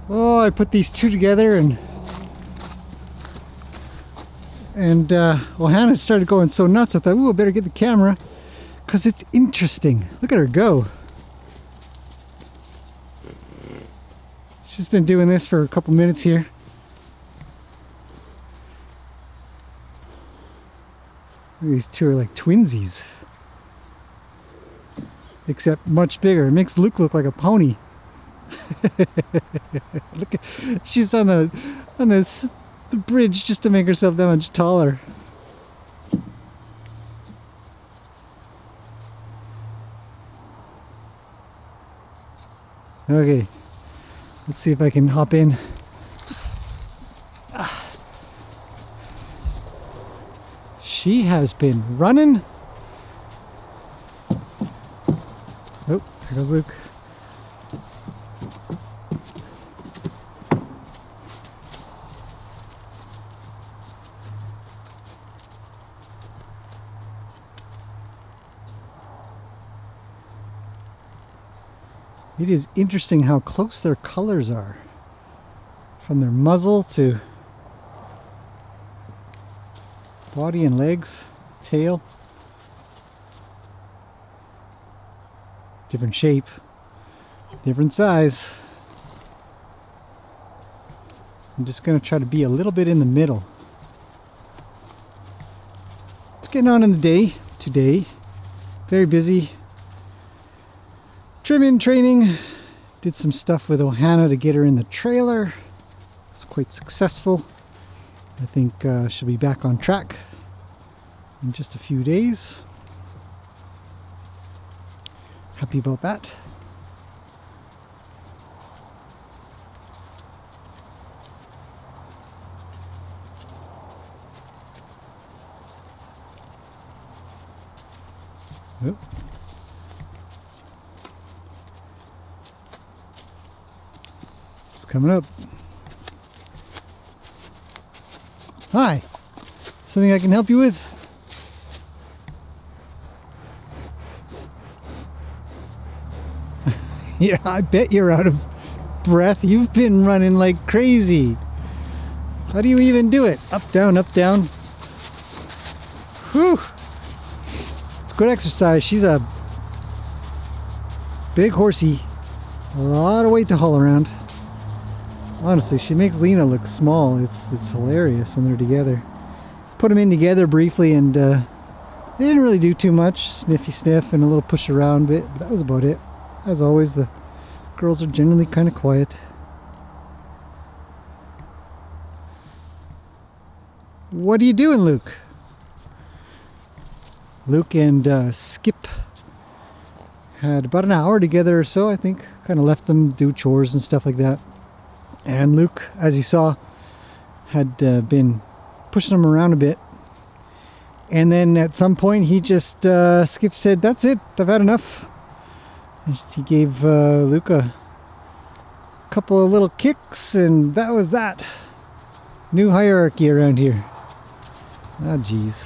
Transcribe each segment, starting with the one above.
Oh, I put these two together and Ohana started going so nuts. I thought, ooh, I better get the camera because it's interesting. Look at her go. She's been doing this for a couple minutes here. These two are like twinsies, except much bigger. It makes Luke look like a pony. Look, she's on the bridge just to make herself that much taller. Okay, let's see if I can hop in. She has been running. Oh, there goes Luke. It is interesting how close their colors are, from their muzzle to body and legs, tail. Different shape, different size. I'm just going to try to be a little bit in the middle. It's getting on in the day today. Very busy. Trimming, training. Did some stuff with Ohana to get her in the trailer. It's quite successful. I think she'll be back on track in just a few days. Happy about that. Oh. It's coming up. Hi. Something I can help you with? Yeah, I bet you're out of breath. You've been running like crazy. How do you even do it? Up, down, up, down. Whew. It's good exercise. She's a big horsey. A lot of weight to haul around. Honestly, she makes Lena look small. It's hilarious when they're together. Put them in together briefly and they didn't really do too much. Sniffy sniff and a little push around bit, but that was about it. As always, the girls are generally kind of quiet. What are you doing, Luke? Luke and Skip had about an hour together or so, I think. Kind of left them do chores and stuff like that. And Luke, as you saw, had been pushing them around a bit. And then at some point he just, Skip said, "That's it, I've had enough." And he gave Luke a couple of little kicks, and that was that. New hierarchy around here. Ah, geez.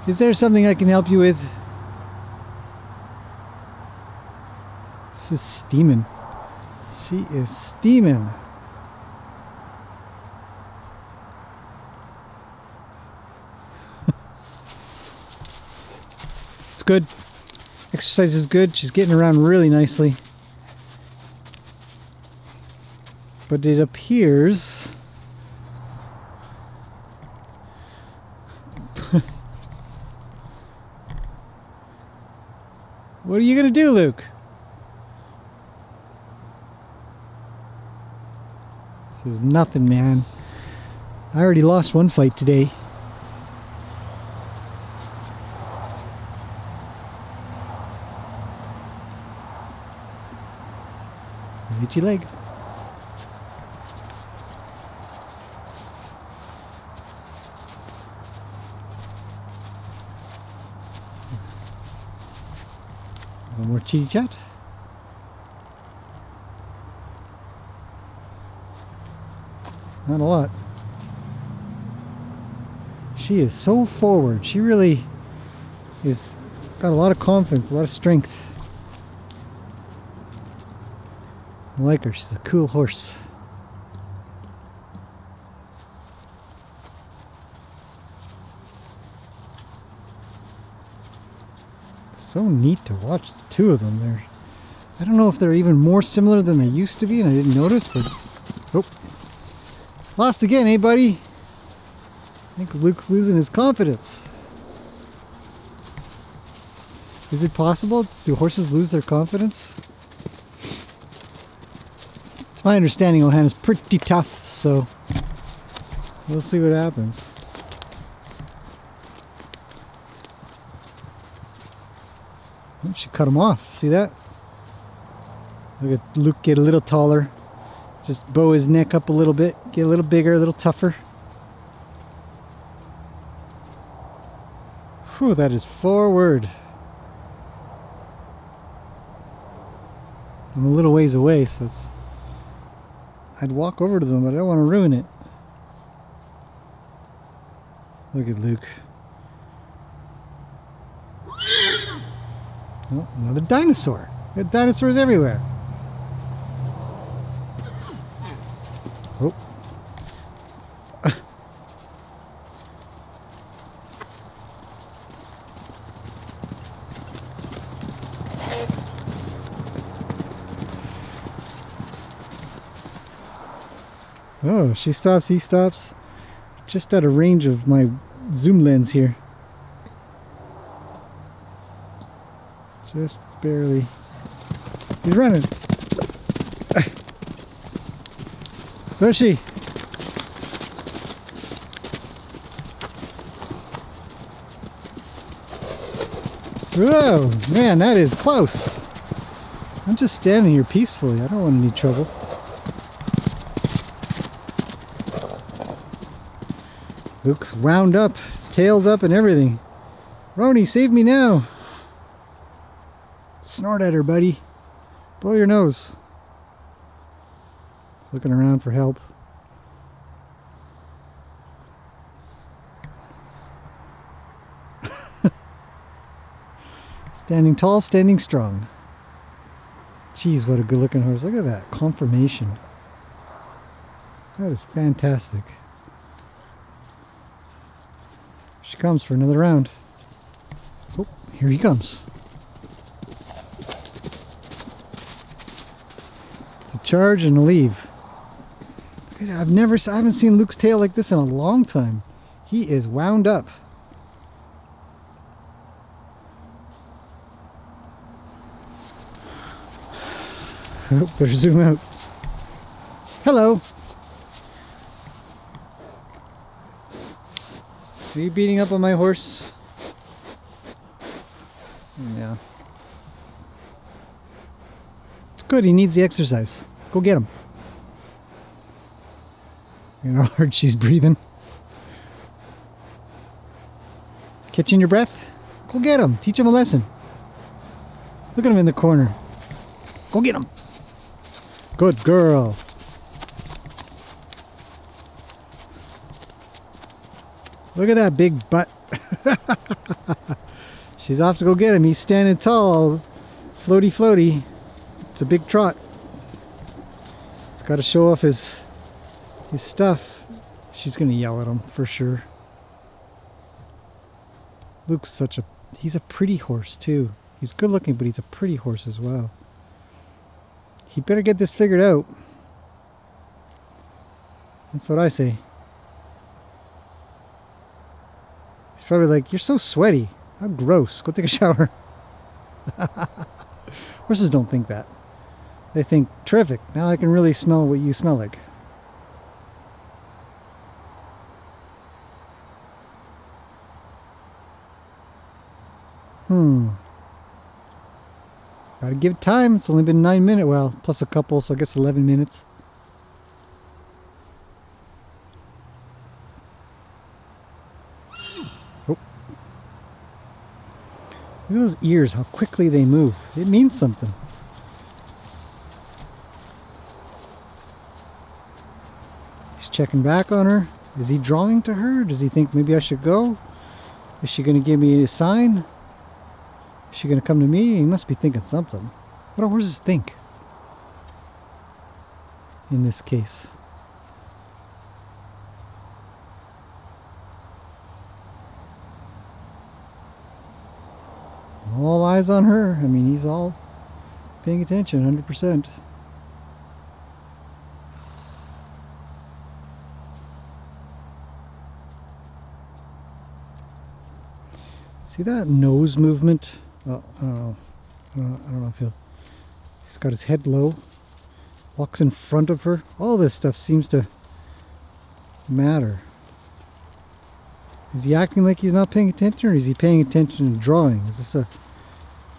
Is there something I can help you with? This is steaming. She is steaming. It's good. Exercise is good. She's getting around really nicely. But it appears what are you gonna do, Luke? This is nothing, man. I already lost one fight today. Hit your leg. One more chitty chat. Not a lot. She is so forward. She really is got a lot of confidence, a lot of strength. I like her. She's a cool horse. So neat to watch the two of them there. I don't know if they're even more similar than they used to be, and I didn't notice, but oh, lost again, eh, buddy? I think Luke's losing his confidence. Is it possible? Do horses lose their confidence? It's my understanding Ohana's pretty tough, so we'll see what happens. Oh, she cut him off. See that? Look at Luke get a little taller. Just bow his neck up a little bit. Get a little bigger, a little tougher. Whew, that is forward. I'm a little ways away, so I'd walk over to them, but I don't want to ruin it. Look at Luke. Oh, another dinosaur. We got dinosaurs everywhere. Oh. Oh, she stops, he stops. Just out of range of my zoom lens here. Just barely. He's running. So is she. Whoa, man, that is close. I'm just standing here peacefully. I don't want any trouble. Luke's wound up, his tail's up and everything. Roni, save me now. Snort at her, buddy. Blow your nose. He's looking around for help. Standing tall, standing strong. Jeez, what a good looking horse. Look at that conformation. That is fantastic. She comes for another round. Oh, here he comes. It's a charge and a leave. I haven't seen Luke's tail like this in a long time. He is wound up. Oh, better zoom out. Hello. Are you beating up on my horse? Yeah. It's good, he needs the exercise. Go get him. You know how hard she's breathing. Catching your breath? Go get him. Teach him a lesson. Look at him in the corner. Go get him. Good girl. Look at that big butt. She's off to go get him. He's standing tall. Floaty floaty. It's a big trot. He's got to show off his stuff. She's gonna yell at him for sure. Luke's he's a pretty horse too. He's good looking, but he's a pretty horse as well. He better get this figured out. That's what I say. He's probably like, you're so sweaty. How gross. Go take a shower. Horses don't think that. They think, terrific, now I can really smell what you smell like. Gotta give it time. It's only been 9 minutes. Well, plus a couple, so I guess 11 minutes. Oh. Look at those ears, how quickly they move. It means something. He's checking back on her. Is he drawing to her? Does he think maybe I should go? Is she going to give me a sign? Is she going to come to me? He must be thinking something. What do horses think? in this case. All eyes on her. I mean, he's all paying attention 100%. See that nose movement? Oh, I don't know. I don't know if he's got his head low. Walks in front of her. All this stuff seems to matter. Is he acting like he's not paying attention, or is he paying attention and drawing? Is this a,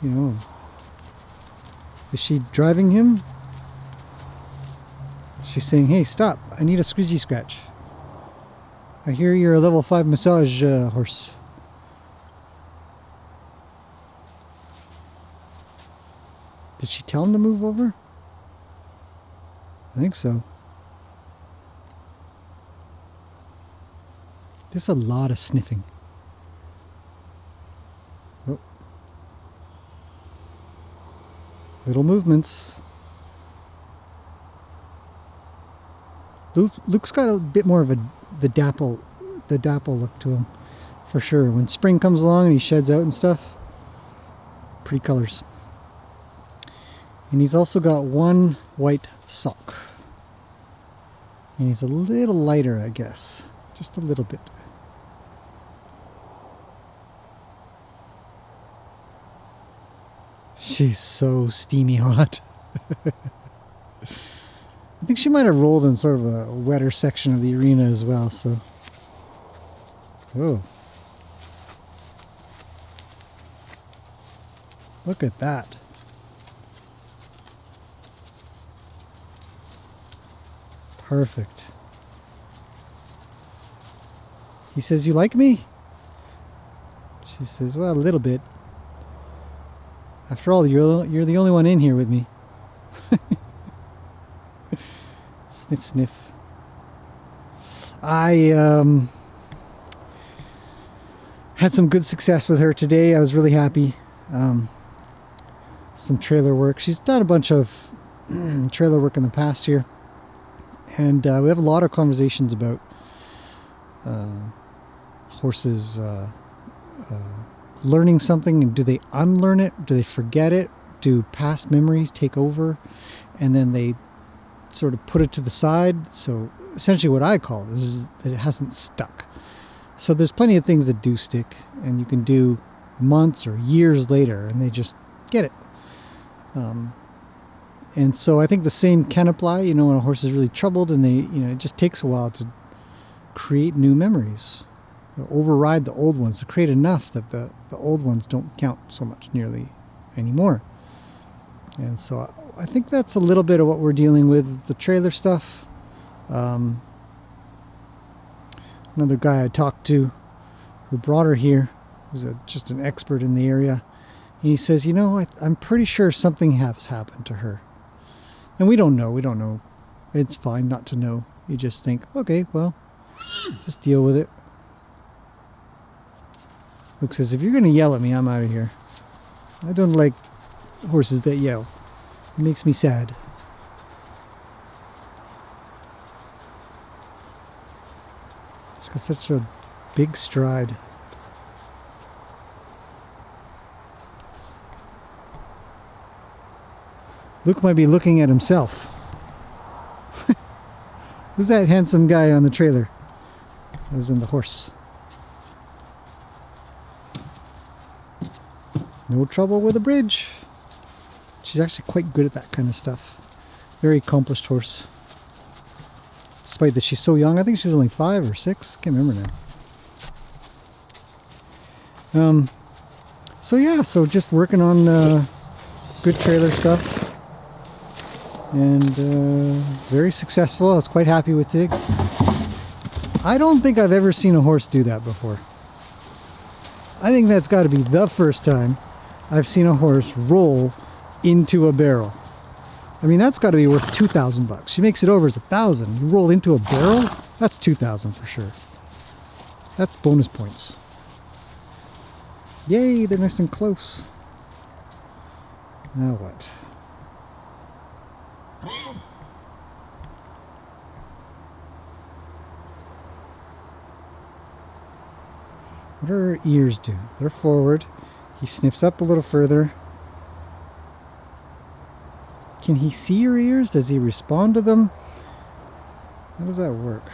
you know, is she driving him? She's saying, hey, stop, I need a squeegee scratch. I hear you're a level 5 massage horse. Did she tell him to move over? I think so. There's a lot of sniffing. Oh. Little movements. Luke's got a bit more of the dapple look to him, for sure. When spring comes along and he sheds out and stuff, pretty colors. And he's also got one white sock. And he's a little lighter, I guess. Just a little bit. She's so steamy hot. I think she might have rolled in sort of a wetter section of the arena as well, so. Oh. Look at that. Perfect. He says, you like me? She says, well, a little bit. After all, you're the only one in here with me. Sniff, sniff. I had some good success with her today. I was really happy. Some trailer work. She's done a bunch of trailer work in the past year. And we have a lot of conversations about horses learning something, and do they unlearn it? Do they forget it? Do past memories take over? And then they sort of put it to the side. So essentially what I call this is that it hasn't stuck. So there's plenty of things that do stick, and you can do months or years later and they just get it. And so I think the same can apply, you know, when a horse is really troubled and it just takes a while to create new memories, to override the old ones, to create enough that the old ones don't count so much nearly anymore. And so I think that's a little bit of what we're dealing with the trailer stuff. Another guy I talked to who brought her here was just an expert in the area. And he says, you know, I'm pretty sure something has happened to her. And we don't know. It's fine not to know. You just think, okay, well, just deal with it. Luke says, if you're going to yell at me, I'm out of here. I don't like horses that yell. It makes me sad. It's got such a big stride. Luke might be looking at himself. Who's that handsome guy on the trailer? As in the horse. No trouble with a bridge. She's actually quite good at that kind of stuff. Very accomplished horse. Despite that she's so young. I think she's only 5 or 6. Can't remember now. So yeah, so just working on good trailer stuff. And very successful. I was quite happy with it. I don't think I've ever seen a horse do that before. I think that's got to be the first time I've seen a horse roll into a barrel. I mean, that's got to be worth $2,000. She makes it over as $1,000. You roll into a barrel? That's $2,000 for sure. That's bonus points. Yay, they're nice and close. Now what? What do her ears do? They're forward. He sniffs up a little further. Can he see her ears? Does he respond to them? How does that work?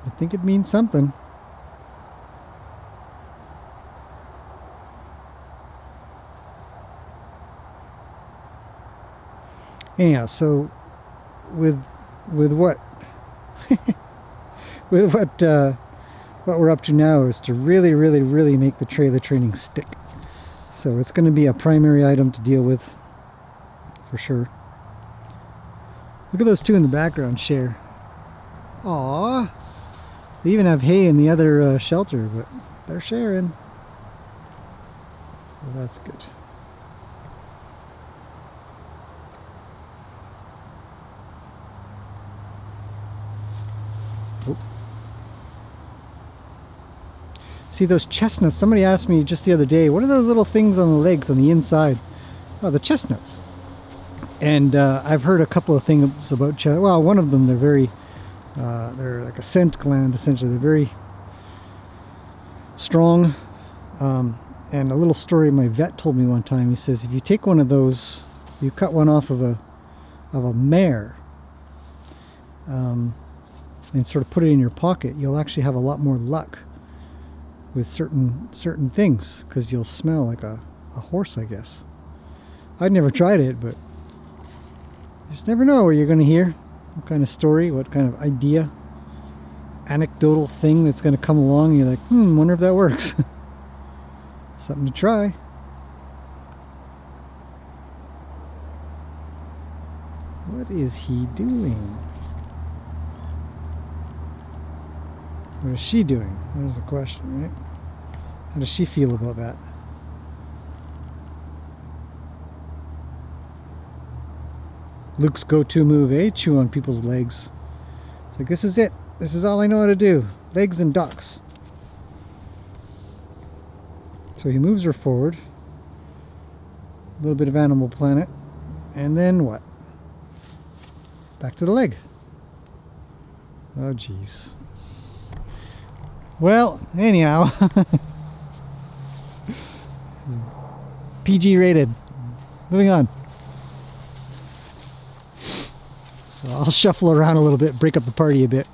I think it means something. Anyhow, so with what with what we're up to now is to really make the trailer training stick. So it's going to be a primary item to deal with for sure. Look at those two in the background share. Aww. They even have hay in the other shelter, but they're sharing. So that's good. Oh. See those chestnuts? Somebody asked me just the other day, what are those little things on the legs on the inside? Oh, the chestnuts. And I've heard a couple of things about chestnuts. Well, one of them, they're like a scent gland, essentially. They're very strong. And a little story my vet told me one time. He says if you take one of those, you cut one off of a mare, and sort of put it in your pocket, you'll actually have a lot more luck with certain things, because you'll smell like a horse, I guess. I'd never tried it, but you just never know what you're going to hear. What kind of story, what kind of idea, anecdotal thing that's going to come along, and you're like, wonder if that works. Something to try. What is he doing? What is she doing? There's the question, right? How does she feel about that? Luke's go-to move, eh? Chew on people's legs. It's like, this is it. This is all I know how to do. Legs and ducks. So he moves her forward. A little bit of Animal Planet. And then what? Back to the leg. Oh, jeez. Well, anyhow. PG rated. Moving on. So I'll shuffle around a little bit, break up the party a bit.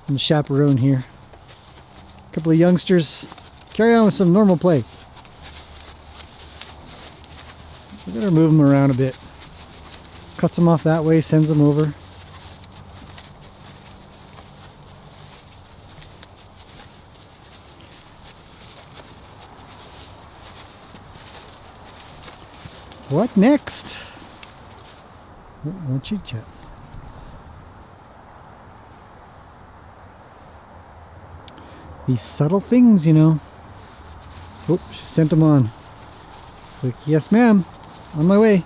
I'm the chaperone here. A couple of youngsters. Carry on with some normal play. We better move them around a bit. Cuts them off that way, sends them over. What next? More chit chat. These subtle things, you know. Oh, she sent them on. It's like, yes ma'am, on my way.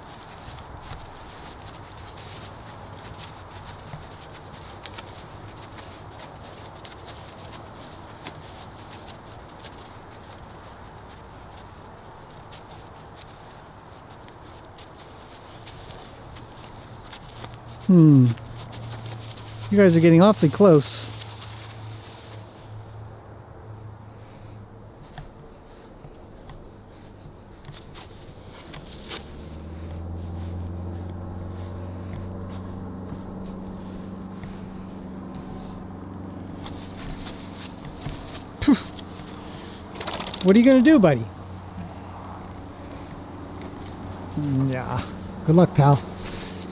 You guys are getting awfully close. What are you gonna do, buddy? Yeah. Good luck, pal.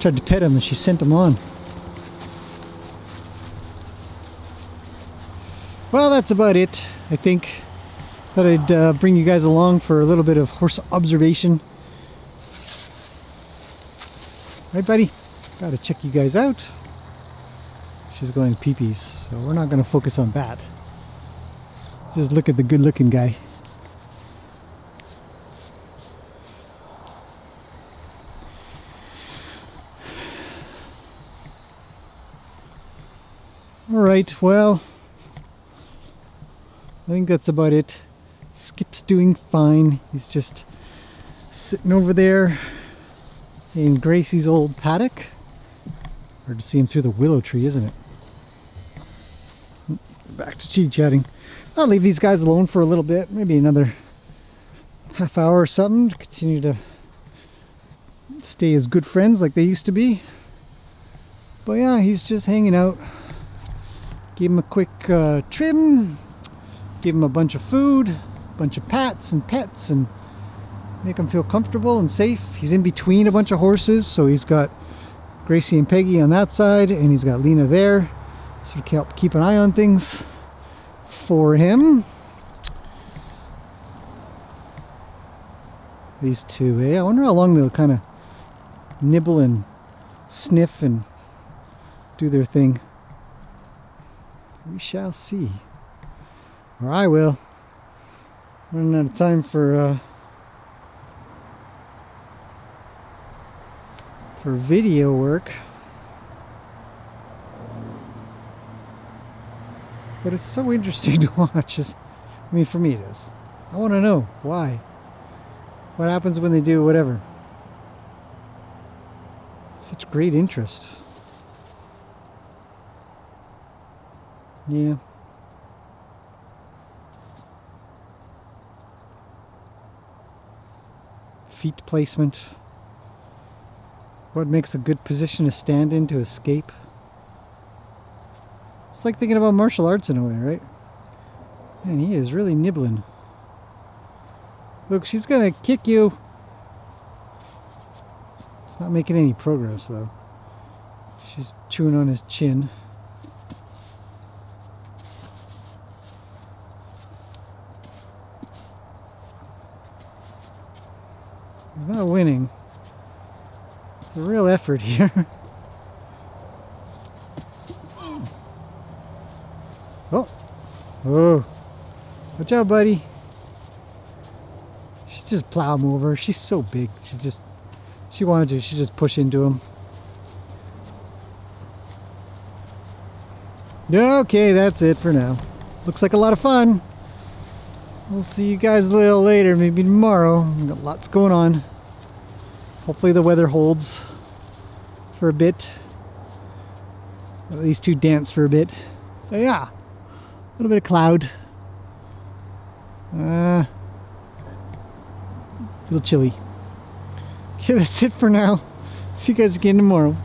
Tried to pet him and she sent him on. Well, that's about it. I think that I'd bring you guys along for a little bit of horse observation. Right, buddy? Gotta check you guys out. She's going pee-pees, so we're not gonna focus on that. Just look at the good-looking guy. Alright, well, I think that's about it. Skip's doing fine. He's just sitting over there in Gracie's old paddock. Hard to see him through the willow tree, isn't it? back to chit-chatting. I'll leave these guys alone for a little bit, maybe another half hour or something, to continue to stay as good friends like they used to be. But yeah, he's just hanging out. Give him a quick trim, give him a bunch of food, a bunch of pats and pets, and make him feel comfortable and safe. He's in between a bunch of horses, so he's got Gracie and Peggy on that side, and he's got Lena there, so to help keep an eye on things for him. These two, I wonder how long they'll kind of nibble and sniff and do their thing. We shall see. Or I will. Running out of time for video work. But it's so interesting to watch. I mean, for me it is. I want to know why. What happens when they do whatever. Such great interest. Yeah. Feet placement. What makes a good position to stand in to escape? It's like thinking about martial arts in a way, right? Man, he is really nibbling. Look, she's gonna kick you. It's not making any progress though. She's chewing on his chin. He's not winning. It's a real effort here. Oh! Oh! Watch out, buddy! She just plow him over. She's so big. She wanted to. She just push into him. Okay, that's it for now. Looks like a lot of fun. We'll see you guys a little later, maybe tomorrow. We've got lots going on. Hopefully the weather holds for a bit. At these two dance for a bit. But yeah, a little bit of cloud. A little chilly. Okay, that's it for now. See you guys again tomorrow.